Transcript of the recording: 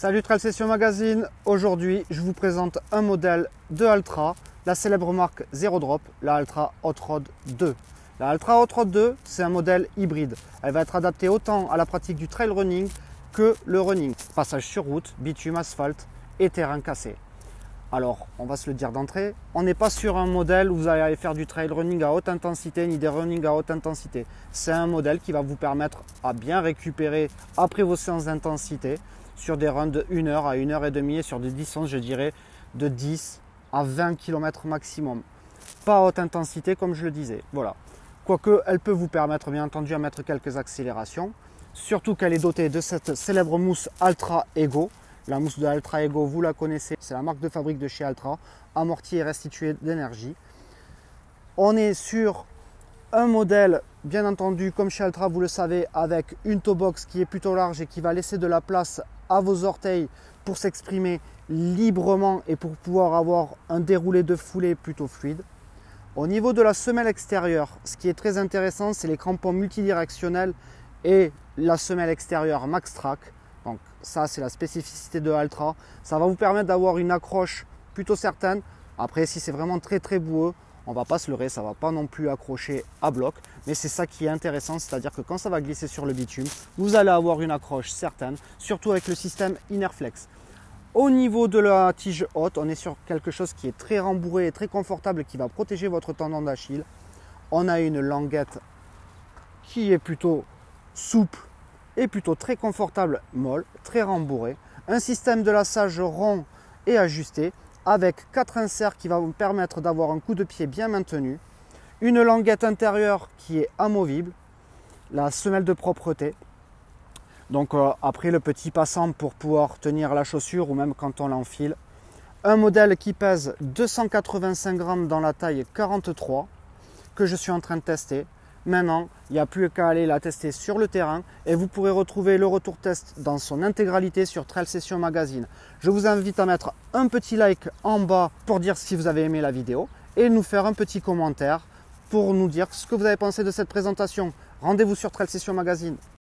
Salut Trail Session Magazine, aujourd'hui je vous présente un modèle de Altra, la célèbre marque Zero Drop, la Altra Hot Rod 2. La Altra Hot Rod 2, c'est un modèle hybride. Elle va être adaptée autant à la pratique du trail running que le running. Passage sur route, bitume, asphalte et terrain cassé. Alors, on va se le dire d'entrée, on n'est pas sur un modèle où vous allez aller faire du trail running à haute intensité ni des running à haute intensité. C'est un modèle qui va vous permettre à bien récupérer après vos séances d'intensité sur des runs de 1 heure à 1 heure et demie et sur des distances, je dirais, de 10 à 20 km maximum. Pas à haute intensité comme je le disais. Voilà. Quoique, elle peut vous permettre bien entendu à mettre quelques accélérations. Surtout qu'elle est dotée de cette célèbre mousse Altra Ego. La mousse de Altra Ego, vous la connaissez, c'est la marque de fabrique de chez Altra, amortie et restituée d'énergie. On est sur un modèle, bien entendu, comme chez Altra, vous le savez, avec une toe box qui est plutôt large et qui va laisser de la place à vos orteils pour s'exprimer librement et pour pouvoir avoir un déroulé de foulée plutôt fluide. Au niveau de la semelle extérieure, ce qui est très intéressant, c'est les crampons multidirectionnels et la semelle extérieure Max Track. Donc ça, c'est la spécificité de Altra. Ça va vous permettre d'avoir une accroche plutôt certaine. Après, si c'est vraiment très boueux, on ne va pas se leurrer, ça ne va pas non plus accrocher à bloc. Mais c'est ça qui est intéressant, c'est-à-dire que quand ça va glisser sur le bitume, vous allez avoir une accroche certaine, surtout avec le système Inerflex. Au niveau de la tige haute, on est sur quelque chose qui est très rembourré et très confortable, qui va protéger votre tendon d'Achille. On a une languette qui est plutôt souple et plutôt très confortable, molle, très rembourré. Un système de lassage rond et ajusté avec 4 inserts qui va vous permettre d'avoir un coup de pied bien maintenu. Une languette intérieure qui est amovible, la semelle de propreté. Donc après le petit passant pour pouvoir tenir la chaussure ou même quand on l'enfile. Un modèle qui pèse 285 grammes dans la taille 43 que je suis en train de tester. Maintenant, il n'y a plus qu'à aller la tester sur le terrain et vous pourrez retrouver le retour test dans son intégralité sur Trail Session Magazine. Je vous invite à mettre un petit like en bas pour dire si vous avez aimé la vidéo et nous faire un petit commentaire pour nous dire ce que vous avez pensé de cette présentation. Rendez-vous sur Trail Session Magazine.